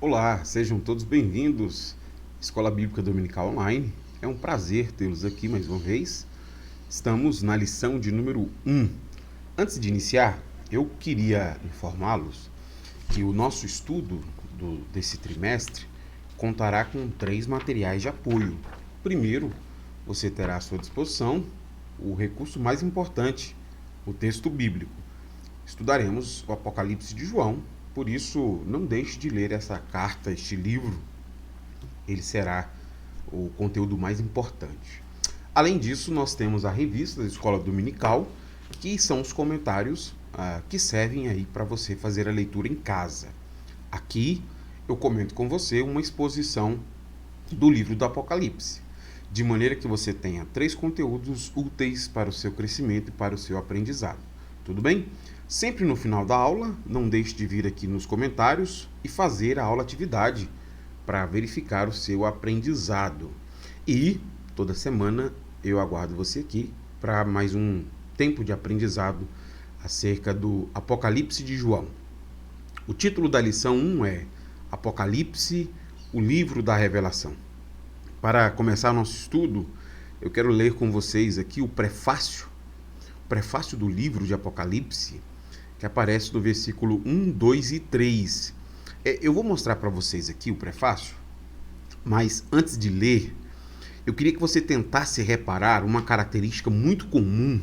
Olá, sejam todos bem-vindos. Escola Bíblica Dominical Online. É um prazer tê-los aqui mais uma vez. Estamos na lição de número 1. Antes de iniciar, eu queria informá-los que o nosso estudo desse trimestre contará com 3 materiais de apoio. Primeiro, você terá à sua disposição o recurso mais importante, o texto bíblico. Estudaremos o Apocalipse de João, por isso não deixe de ler essa carta, este livro. Ele será o conteúdo mais importante. Além disso, nós temos a revista da Escola Dominical, que são os comentários que servem aí para você fazer a leitura em casa. Aqui eu comento com você uma exposição do livro do Apocalipse, de maneira que você tenha 3 conteúdos úteis para o seu crescimento e para o seu aprendizado. Tudo bem? Sempre no final da aula, não deixe de vir aqui nos comentários e fazer a aula atividade para verificar o seu aprendizado. E toda semana eu aguardo você aqui para mais um tempo de aprendizado acerca do Apocalipse de João. O título da lição 1 é Apocalipse, o livro da revelação. Para começar nosso estudo, eu quero ler com vocês aqui o prefácio do livro de Apocalipse, que aparece no versículo 1, 2 e 3. Eu vou mostrar para vocês aqui o prefácio, mas antes de ler, eu queria que você tentasse reparar uma característica muito comum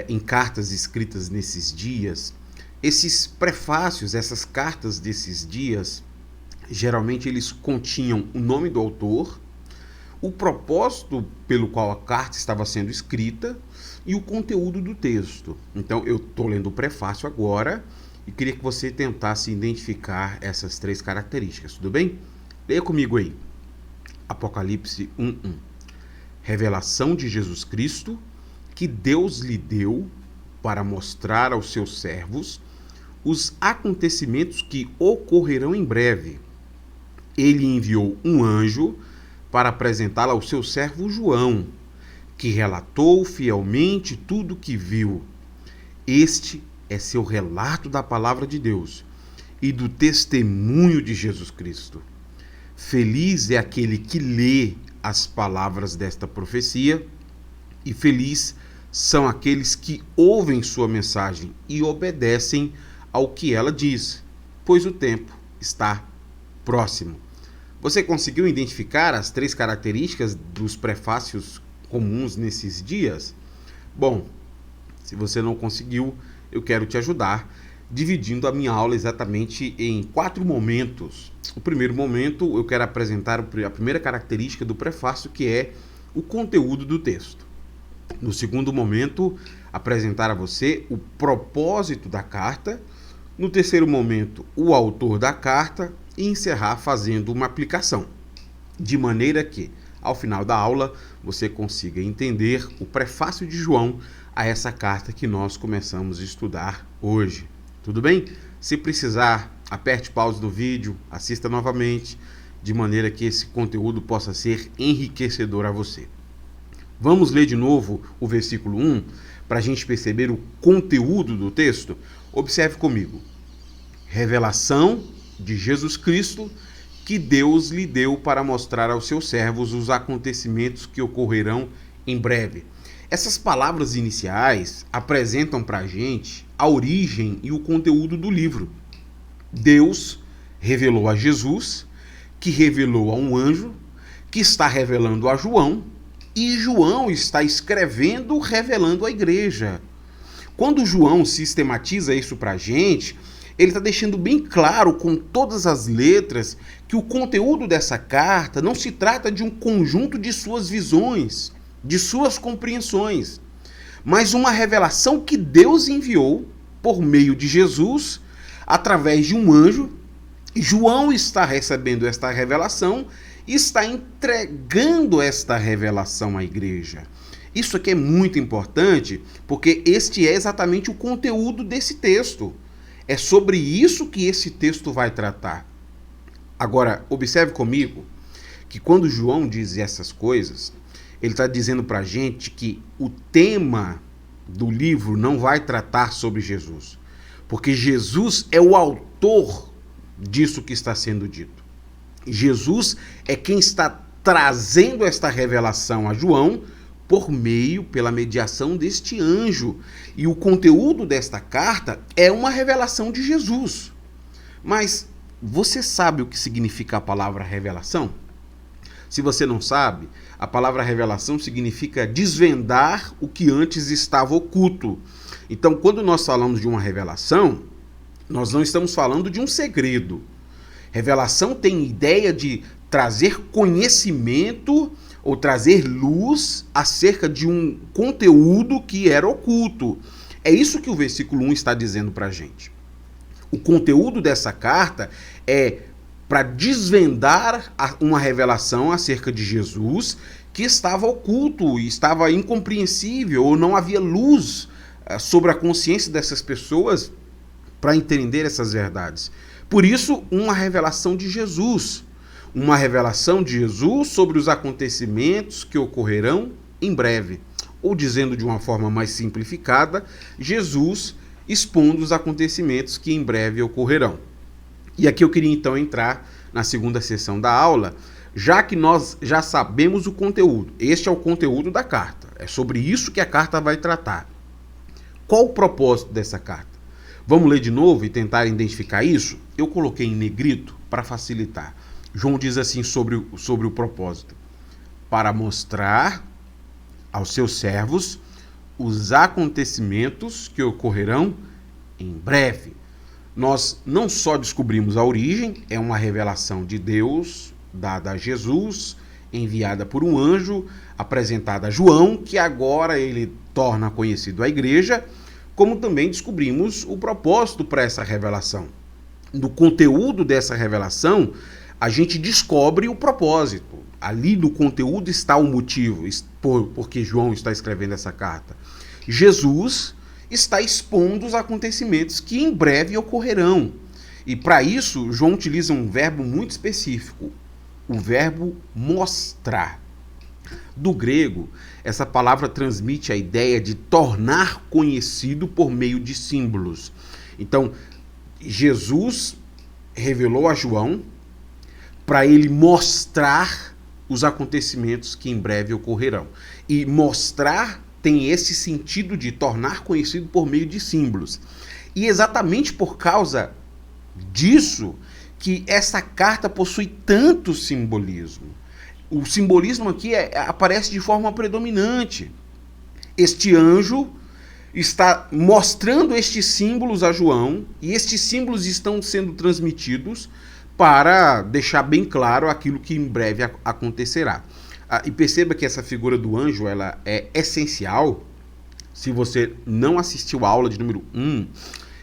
em cartas escritas nesses dias. Esses prefácios, essas cartas desses dias, geralmente eles continham o nome do autor, o propósito pelo qual a carta estava sendo escrita e o conteúdo do texto. Então, eu estou lendo o prefácio agora e queria que você tentasse identificar essas 3 características, tudo bem? Leia comigo aí. Apocalipse 1:1. Revelação de Jesus Cristo, que Deus lhe deu para mostrar aos seus servos os acontecimentos que ocorrerão em breve. Ele enviou um anjo para apresentá-la ao seu servo João, que relatou fielmente tudo o que viu. Este é seu relato da palavra de Deus e do testemunho de Jesus Cristo. Feliz é aquele que lê as palavras desta profecia, e feliz são aqueles que ouvem sua mensagem e obedecem ao que ela diz, pois o tempo está próximo. Você conseguiu identificar as 3 características dos prefácios comuns nesses dias? Bom, se você não conseguiu, eu quero te ajudar, dividindo a minha aula exatamente em 4 momentos. O primeiro momento, eu quero apresentar a primeira característica do prefácio, que é o conteúdo do texto. No segundo momento, apresentar a você o propósito da carta. No terceiro momento, o autor da carta. E encerrar fazendo uma aplicação, de maneira que, ao final da aula, você consiga entender o prefácio de João a essa carta que nós começamos a estudar hoje. Tudo bem? Se precisar, aperte pause do vídeo, assista novamente, de maneira que esse conteúdo possa ser enriquecedor a você. Vamos ler de novo o versículo 1, para a gente perceber o conteúdo do texto? Observe comigo. Revelação de Jesus Cristo, que Deus lhe deu para mostrar aos seus servos os acontecimentos que ocorrerão em breve. Essas palavras iniciais apresentam para a gente a origem e o conteúdo do livro. Deus revelou a Jesus, que revelou a um anjo, que está revelando a João, e João está escrevendo, revelando à igreja. Quando João sistematiza isso para a gente, ele está deixando bem claro, com todas as letras, que o conteúdo dessa carta não se trata de um conjunto de suas visões, de suas compreensões, mas uma revelação que Deus enviou por meio de Jesus, através de um anjo. João está recebendo esta revelação e está entregando esta revelação à igreja. Isso aqui é muito importante, porque este é exatamente o conteúdo desse texto. É sobre isso que esse texto vai tratar. Agora, observe comigo que quando João diz essas coisas, ele está dizendo para a gente que o tema do livro não vai tratar sobre Jesus, porque Jesus é o autor disso que está sendo dito. Jesus é quem está trazendo esta revelação a João pela mediação deste anjo. E o conteúdo desta carta é uma revelação de Jesus. Mas você sabe o que significa a palavra revelação? Se você não sabe, a palavra revelação significa desvendar o que antes estava oculto. Então, quando nós falamos de uma revelação, nós não estamos falando de um segredo. Revelação tem ideia de trazer conhecimento ou trazer luz acerca de um conteúdo que era oculto. É isso que o versículo 1 está dizendo para a gente. O conteúdo dessa carta é para desvendar uma revelação acerca de Jesus que estava oculto, estava incompreensível, ou não havia luz sobre a consciência dessas pessoas para entender essas verdades. Por isso, uma revelação de Jesus. Uma revelação de Jesus sobre os acontecimentos que ocorrerão em breve. Ou dizendo de uma forma mais simplificada, Jesus expondo os acontecimentos que em breve ocorrerão. E aqui eu queria então entrar na segunda sessão da aula, já que nós já sabemos o conteúdo. Este é o conteúdo da carta. É sobre isso que a carta vai tratar. Qual o propósito dessa carta? Vamos ler de novo e tentar identificar isso? Eu coloquei em negrito para facilitar. João diz assim sobre o propósito: para mostrar aos seus servos os acontecimentos que ocorrerão em breve. Nós não só descobrimos a origem, é uma revelação de Deus, dada a Jesus, enviada por um anjo, apresentada a João, que agora ele torna conhecido à igreja, como também descobrimos o propósito para essa revelação. No conteúdo dessa revelação, a gente descobre o propósito. Ali no conteúdo está o motivo por que João está escrevendo essa carta. Jesus está expondo os acontecimentos que em breve ocorrerão. E para isso, João utiliza um verbo muito específico, o verbo mostrar. Do grego, essa palavra transmite a ideia de tornar conhecido por meio de símbolos. Então, Jesus revelou a João para ele mostrar os acontecimentos que em breve ocorrerão. E mostrar tem esse sentido de tornar conhecido por meio de símbolos. E exatamente por causa disso que essa carta possui tanto simbolismo. O simbolismo aqui aparece de forma predominante. Este anjo está mostrando estes símbolos a João, e estes símbolos estão sendo transmitidos para deixar bem claro aquilo que em breve acontecerá. E perceba que essa figura do anjo ela é essencial. Se você não assistiu a aula de número 1,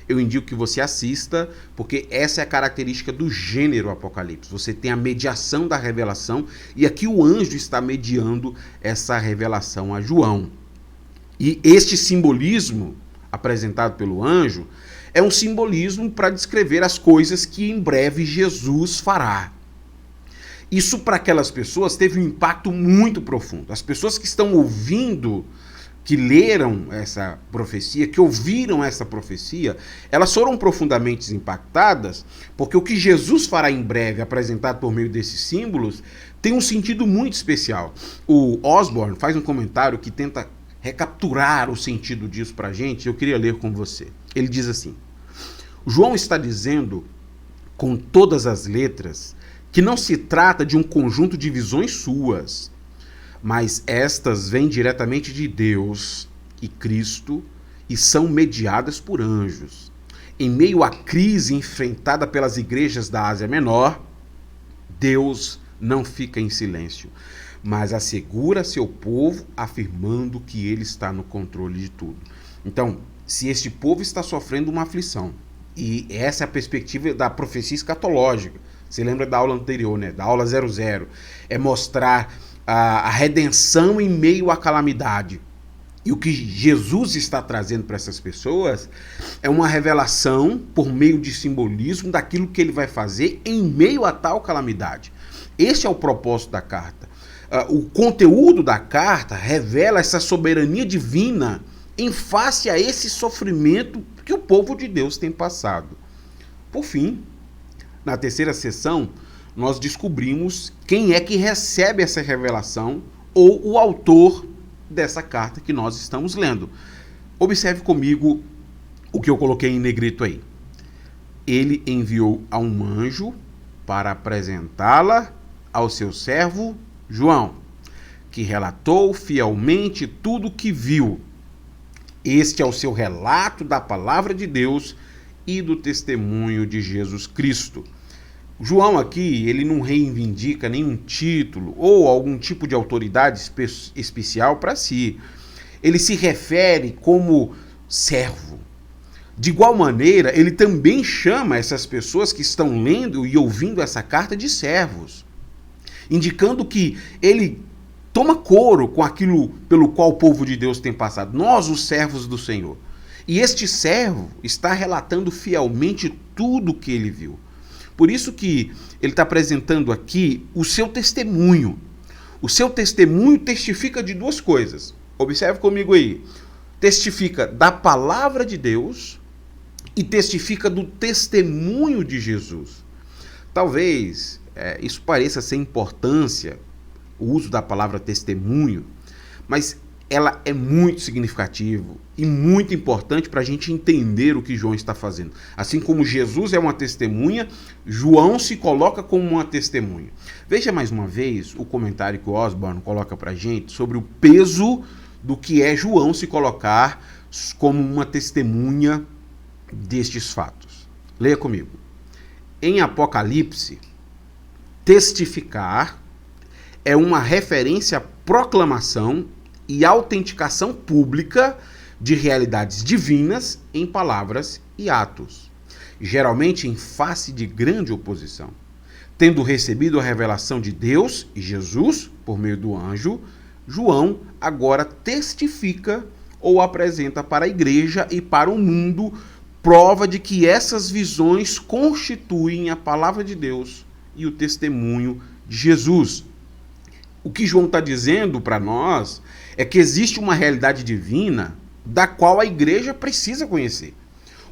eu indico que você assista, porque essa é a característica do gênero Apocalipse. Você tem a mediação da revelação, e aqui o anjo está mediando essa revelação a João. E este simbolismo apresentado pelo anjo é um simbolismo para descrever as coisas que em breve Jesus fará. Isso para aquelas pessoas teve um impacto muito profundo. As pessoas que estão ouvindo, que leram essa profecia, que ouviram essa profecia, elas foram profundamente impactadas, porque o que Jesus fará em breve, apresentado por meio desses símbolos, tem um sentido muito especial. O Osborne faz um comentário que tenta recapturar o sentido disso para a gente. Eu queria ler com você. Ele diz assim: João está dizendo, com todas as letras, que não se trata de um conjunto de visões suas, mas estas vêm diretamente de Deus e Cristo e são mediadas por anjos. Em meio à crise enfrentada pelas igrejas da Ásia Menor, Deus não fica em silêncio, mas assegura seu povo afirmando que ele está no controle de tudo. Então, se este povo está sofrendo uma aflição, e essa é a perspectiva da profecia escatológica, você lembra da aula anterior, né? Da aula 00, é mostrar a redenção em meio à calamidade. E o que Jesus está trazendo para essas pessoas é uma revelação por meio de simbolismo daquilo que ele vai fazer em meio a tal calamidade. Esse é o propósito da carta. O conteúdo da carta revela essa soberania divina em face a esse sofrimento que o povo de Deus tem passado. Por fim, Na terceira sessão, nós descobrimos quem é que recebe essa revelação ou o autor dessa carta que nós estamos lendo. Observe comigo o que eu coloquei em negrito aí. Ele enviou a um anjo para apresentá-la ao seu servo João, que relatou fielmente tudo o que viu. Este é o seu relato da palavra de Deus e do testemunho de Jesus Cristo. João aqui, ele não reivindica nenhum título ou algum tipo de autoridade especial para si. Ele se refere como servo. De igual maneira, ele também chama essas pessoas que estão lendo e ouvindo essa carta de servos, indicando que ele toma coro com aquilo pelo qual o povo de Deus tem passado. Nós, os servos do Senhor. E este servo está relatando fielmente tudo o que ele viu. Por isso que ele está apresentando aqui o seu testemunho. O seu testemunho testifica de duas coisas. Observe comigo aí. Testifica da palavra de Deus e testifica do testemunho de Jesus. Talvez isso pareça sem importância, o uso da palavra testemunho, mas ela é muito significativo e muito importante para a gente entender o que João está fazendo. Assim como Jesus é uma testemunha, João se coloca como uma testemunha. Veja mais uma vez o comentário que o Osborne coloca para a gente sobre o peso do que é João se colocar como uma testemunha destes fatos. Leia comigo. Em Apocalipse, testificar é uma referência à proclamação e autenticação pública de realidades divinas em palavras e atos, geralmente em face de grande oposição. Tendo recebido a revelação de Deus e Jesus por meio do anjo, João agora testifica ou apresenta para a igreja e para o mundo prova de que essas visões constituem a palavra de Deus e o testemunho de Jesus. O que João está dizendo para nós é que existe uma realidade divina da qual a igreja precisa conhecer.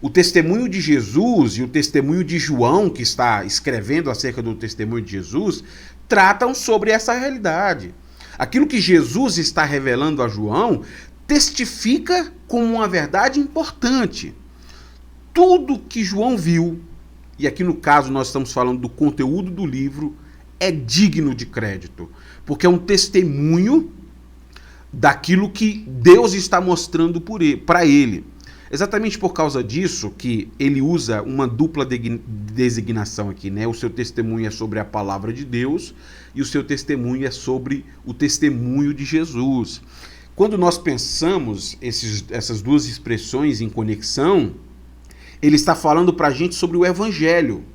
O testemunho de Jesus e o testemunho de João, que está escrevendo acerca do testemunho de Jesus, tratam sobre essa realidade. Aquilo que Jesus está revelando a João testifica como uma verdade importante. Tudo que João viu, e aqui no caso nós estamos falando do conteúdo do livro, é digno de crédito, porque é um testemunho daquilo que Deus está mostrando para ele. Exatamente por causa disso que ele usa uma dupla designação aqui, né? O seu testemunho é sobre a palavra de Deus e o seu testemunho é sobre o testemunho de Jesus. Quando nós pensamos essas duas expressões em conexão, ele está falando para a gente sobre o Evangelho.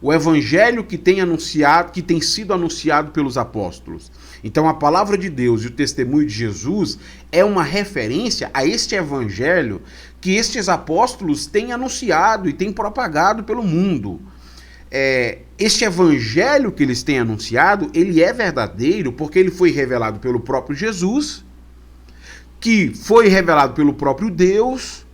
O Evangelho que tem sido anunciado pelos apóstolos. Então a palavra de Deus e o testemunho de Jesus é uma referência a este Evangelho que estes apóstolos têm anunciado e têm propagado pelo mundo. Este Evangelho que eles têm anunciado, ele é verdadeiro porque ele foi revelado pelo próprio Jesus, que foi revelado pelo próprio Deus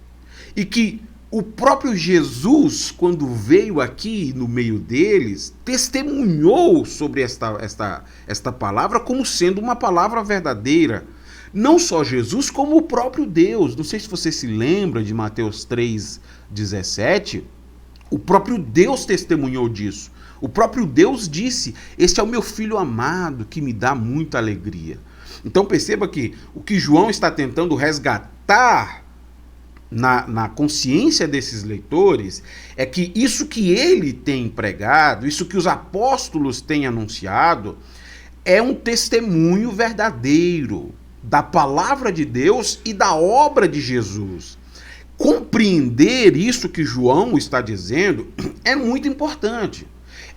e que o próprio Jesus, quando veio aqui no meio deles, testemunhou sobre esta palavra como sendo uma palavra verdadeira. Não só Jesus, como o próprio Deus. Não sei se você se lembra de Mateus 3,17. O próprio Deus testemunhou disso. O próprio Deus disse: "Este é o meu filho amado, que me dá muita alegria". Então perceba que o que João está tentando resgatar na consciência desses leitores é que isso que ele tem pregado, isso que os apóstolos têm anunciado, é um testemunho verdadeiro da palavra de Deus e da obra de Jesus. Compreender isso que João está dizendo é muito importante.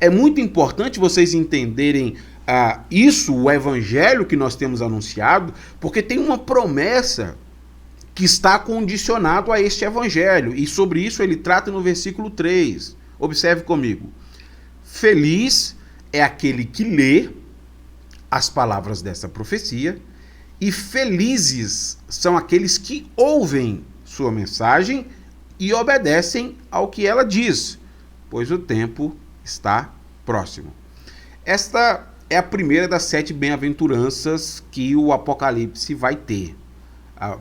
É muito importante vocês entenderem isso, o evangelho que nós temos anunciado, porque tem uma promessa que está condicionado a este evangelho. E sobre isso ele trata no versículo 3. Observe comigo. Feliz é aquele que lê as palavras dessa profecia, e felizes são aqueles que ouvem sua mensagem e obedecem ao que ela diz, pois o tempo está próximo. Esta é a primeira das 7 bem-aventuranças que o Apocalipse vai ter.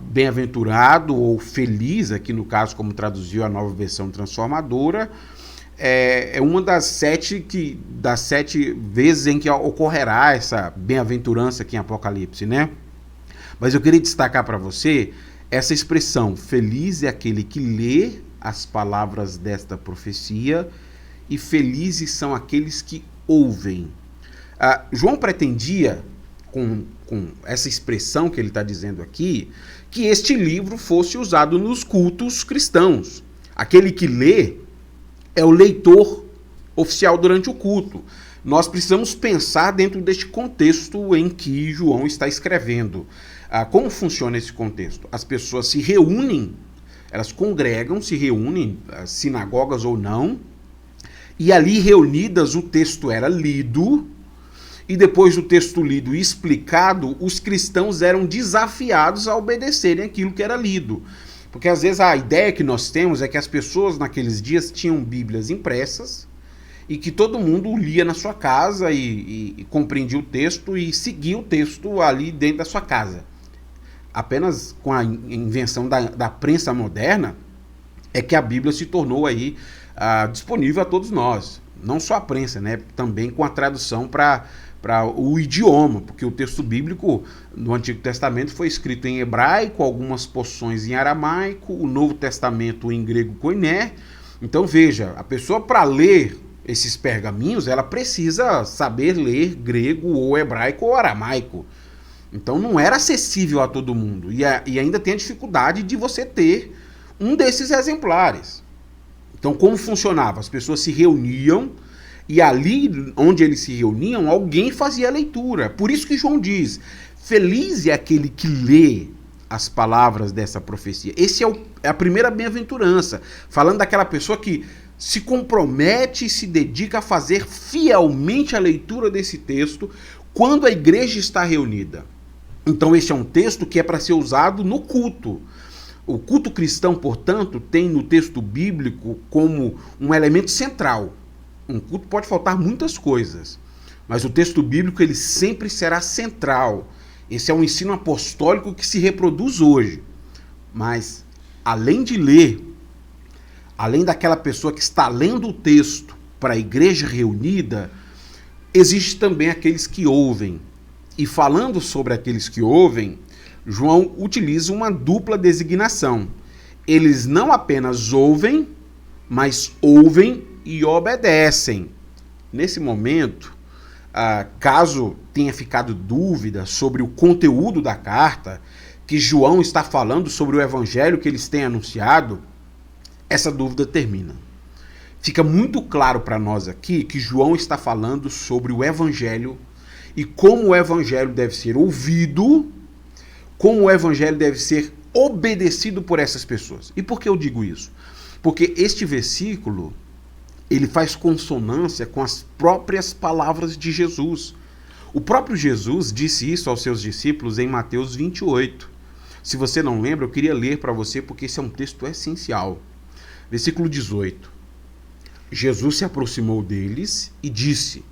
Bem-aventurado ou feliz, aqui no caso, como traduziu a Nova Versão Transformadora, é uma das 7 vezes em que ocorrerá essa bem-aventurança aqui em Apocalipse, né? Mas eu queria destacar para você essa expressão: feliz é aquele que lê as palavras desta profecia e felizes são aqueles que ouvem. João pretendia, com essa expressão que ele está dizendo aqui, que este livro fosse usado nos cultos cristãos. Aquele que lê é o leitor oficial durante o culto. Nós precisamos pensar dentro deste contexto em que João está escrevendo. Como funciona esse contexto? As pessoas se reúnem, elas congregam, se reúnem, sinagogas ou não, e ali reunidas o texto era lido, e depois do texto lido e explicado, os cristãos eram desafiados a obedecerem aquilo que era lido. Porque às vezes a ideia que nós temos é que as pessoas naqueles dias tinham Bíblias impressas e que todo mundo lia na sua casa e compreendia o texto e seguia o texto ali dentro da sua casa. Apenas com a invenção da prensa moderna é que a Bíblia se tornou aí disponível a todos nós. Não só a prensa, né? Também com a tradução para o idioma, porque o texto bíblico no Antigo Testamento foi escrito em hebraico, algumas porções em aramaico, o Novo Testamento em grego koiné. Então veja, a pessoa para ler esses pergaminhos, ela precisa saber ler grego ou hebraico ou aramaico. Então não era acessível a todo mundo. E ainda tem a dificuldade de você ter um desses exemplares. Então como funcionava? As pessoas se reuniam e ali onde eles se reuniam, alguém fazia a leitura. Por isso que João diz, feliz é aquele que lê as palavras dessa profecia. Esse é a primeira bem-aventurança, falando daquela pessoa que se compromete e se dedica a fazer fielmente a leitura desse texto quando a igreja está reunida. Então esse é um texto que é para ser usado no culto. O culto cristão, portanto, tem no texto bíblico como um elemento central. Um culto pode faltar muitas coisas, mas o texto bíblico ele sempre será central. Esse é um ensino apostólico que se reproduz hoje. Mas, além de ler, além daquela pessoa que está lendo o texto para a igreja reunida, existe também aqueles que ouvem. E falando sobre aqueles que ouvem, João utiliza uma dupla designação. Eles não apenas ouvem, mas ouvem e obedecem. Nesse momento, caso tenha ficado dúvida sobre o conteúdo da carta, que João está falando sobre o evangelho que eles têm anunciado, essa dúvida termina. Fica muito claro para nós aqui que João está falando sobre o evangelho e como o evangelho deve ser ouvido, como o evangelho deve ser obedecido por essas pessoas. E por que eu digo isso? Porque este versículo ele faz consonância com as próprias palavras de Jesus. O próprio Jesus disse isso aos seus discípulos em Mateus 28. Se você não lembra, eu queria ler para você porque esse é um texto essencial. Versículo 18. Jesus se aproximou deles e disse: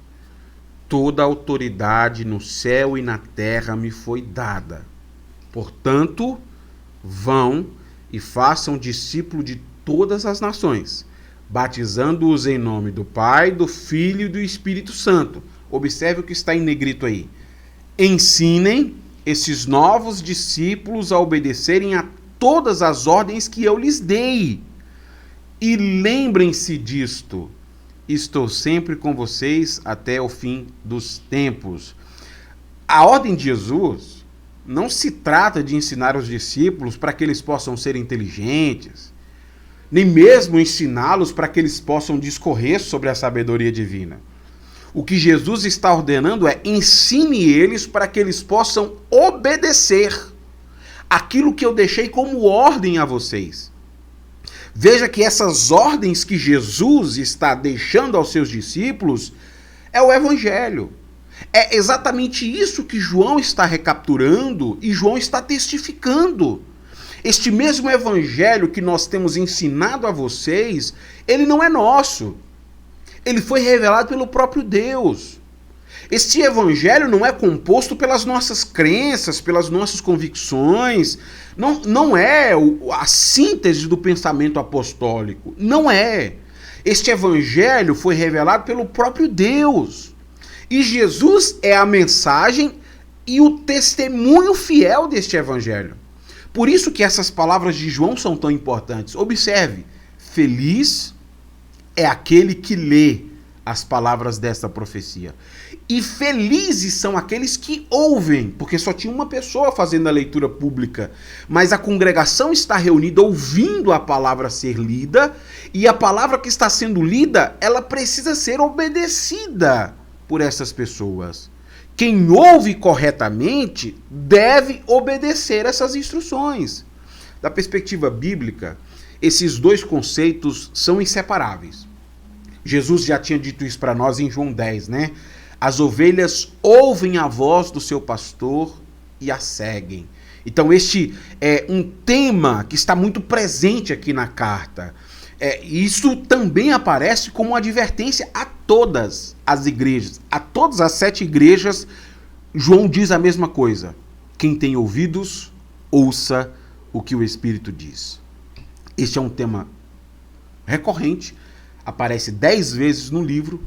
toda a autoridade no céu e na terra me foi dada. Portanto, vão e façam discípulo de todas as nações, batizando-os em nome do Pai, do Filho e do Espírito Santo. Observe o que está em negrito aí. Ensinem esses novos discípulos a obedecerem a todas as ordens que eu lhes dei. E lembrem-se disto, estou sempre com vocês até o fim dos tempos. A ordem de Jesus não se trata de ensinar os discípulos para que eles possam ser inteligentes, nem mesmo ensiná-los para que eles possam discorrer sobre a sabedoria divina. O que Jesus está ordenando é: ensine eles para que eles possam obedecer aquilo que eu deixei como ordem a vocês. Veja que essas ordens que Jesus está deixando aos seus discípulos é o Evangelho. É exatamente isso que João está recapturando e João está testificando. Este mesmo evangelho que nós temos ensinado a vocês, ele não é nosso. Ele foi revelado pelo próprio Deus. Este evangelho não é composto pelas nossas crenças, pelas nossas convicções, não é a síntese do pensamento apostólico, não é. Este evangelho foi revelado pelo próprio Deus. E Jesus é a mensagem e o testemunho fiel deste evangelho. Por isso que essas palavras de João são tão importantes. Observe, feliz é aquele que lê as palavras desta profecia. E felizes são aqueles que ouvem, porque só tinha uma pessoa fazendo a leitura pública, mas a congregação está reunida ouvindo a palavra ser lida, e a palavra que está sendo lida, ela precisa ser obedecida por essas pessoas. Quem ouve corretamente deve obedecer essas instruções. Da perspectiva bíblica, esses dois conceitos são inseparáveis. Jesus já tinha dito isso para nós em João 10, né? As ovelhas ouvem a voz do seu pastor e a seguem. Então este é um tema que está muito presente aqui na carta. Isso também aparece como uma advertência a todas as igrejas. A todas as 7 igrejas, João diz a mesma coisa. Quem tem ouvidos, ouça o que o Espírito diz. Este é um tema recorrente. Aparece 10 vezes no livro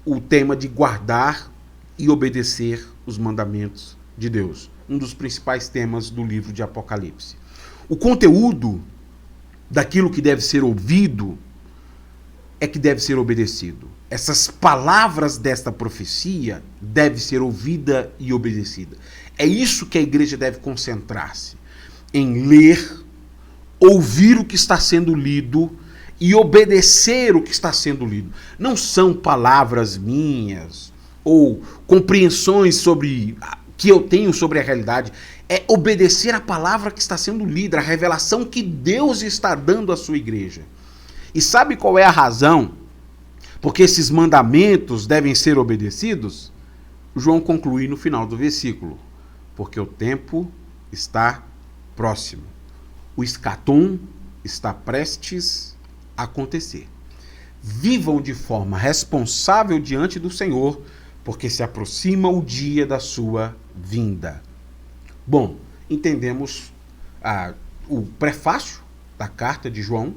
o tema de guardar e obedecer os mandamentos de Deus. Um dos principais temas do livro de Apocalipse. O conteúdo daquilo que deve ser ouvido é que deve ser obedecido. Essas palavras desta profecia devem ser ouvida e obedecida. É isso que a igreja deve concentrar-se. Em ler, ouvir o que está sendo lido e obedecer o que está sendo lido. Não são palavras minhas ou compreensões que eu tenho sobre a realidade. É obedecer a palavra que está sendo lida, a revelação que Deus está dando à sua igreja. E sabe qual é a razão porque esses mandamentos devem ser obedecidos? João conclui no final do versículo. Porque o tempo está próximo. O escatom está prestes acontecer. Vivam de forma responsável diante do Senhor, porque se aproxima o dia da sua vinda. Bom, entendemos o prefácio da carta de João,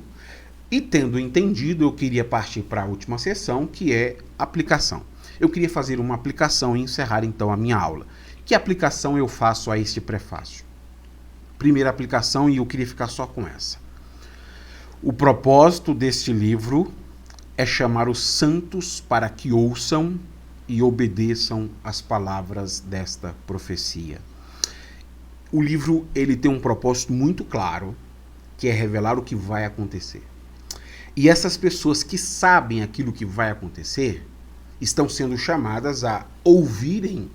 e tendo entendido, eu queria partir para a última sessão, que é aplicação. Eu queria fazer uma aplicação e encerrar então a minha aula. Que aplicação eu faço a este prefácio? Primeira aplicação, e eu queria ficar só com essa. O propósito deste livro é chamar os santos para que ouçam e obedeçam as palavras desta profecia. O livro ele tem um propósito muito claro, que é revelar o que vai acontecer. E essas pessoas que sabem aquilo que vai acontecer estão sendo chamadas a ouvirem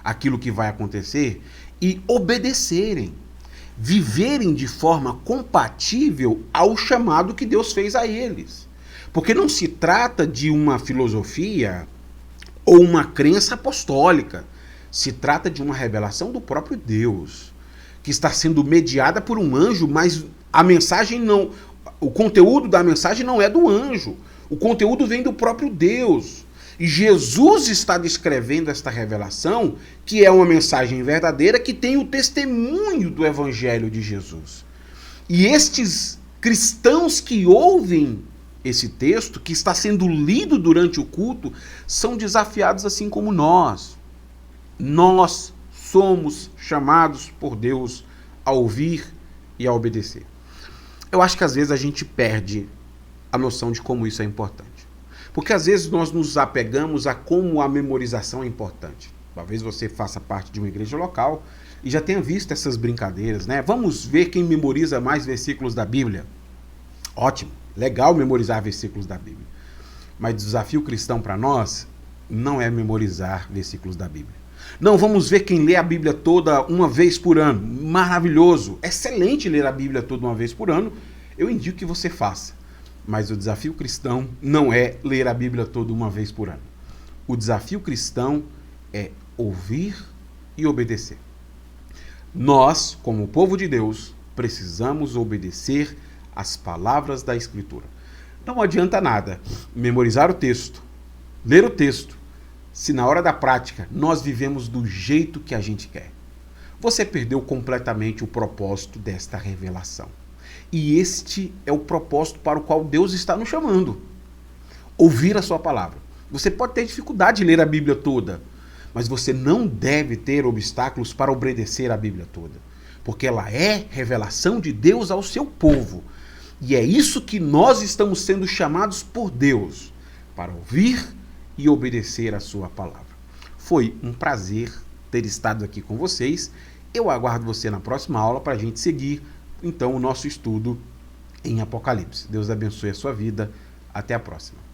aquilo que vai acontecer e obedecerem. Viverem de forma compatível ao chamado que Deus fez a eles. Porque não se trata de uma filosofia ou uma crença apostólica. Se trata de uma revelação do próprio Deus, que está sendo mediada por um anjo, mas a mensagem não, o conteúdo da mensagem não é do anjo. O conteúdo vem do próprio Deus. E Jesus está descrevendo esta revelação, que é uma mensagem verdadeira, que tem o testemunho do Evangelho de Jesus. E estes cristãos que ouvem esse texto, que está sendo lido durante o culto, são desafiados assim como nós. Nós somos chamados por Deus a ouvir e a obedecer. Eu acho que às vezes a gente perde a noção de como isso é importante. Porque às vezes nós nos apegamos a como a memorização é importante. Talvez você faça parte de uma igreja local e já tenha visto essas brincadeiras, né? Vamos ver quem memoriza mais versículos da Bíblia. Ótimo, legal memorizar versículos da Bíblia. Mas o desafio cristão para nós não é memorizar versículos da Bíblia. Não, vamos ver quem lê a Bíblia toda uma vez por ano. Maravilhoso, excelente ler a Bíblia toda uma vez por ano. Eu indico que você faça. Mas o desafio cristão não é ler a Bíblia toda uma vez por ano. O desafio cristão é ouvir e obedecer. Nós, como povo de Deus, precisamos obedecer às palavras da Escritura. Não adianta nada memorizar o texto, ler o texto, se na hora da prática nós vivemos do jeito que a gente quer. Você perdeu completamente o propósito desta revelação. E este é o propósito para o qual Deus está nos chamando. Ouvir a sua palavra. Você pode ter dificuldade de ler a Bíblia toda, mas você não deve ter obstáculos para obedecer a Bíblia toda, porque ela é revelação de Deus ao seu povo. E é isso que nós estamos sendo chamados por Deus, para ouvir e obedecer a sua palavra. Foi um prazer ter estado aqui com vocês. Eu aguardo você na próxima aula para a gente seguir, então, o nosso estudo em Apocalipse. Deus abençoe a sua vida. Até a próxima.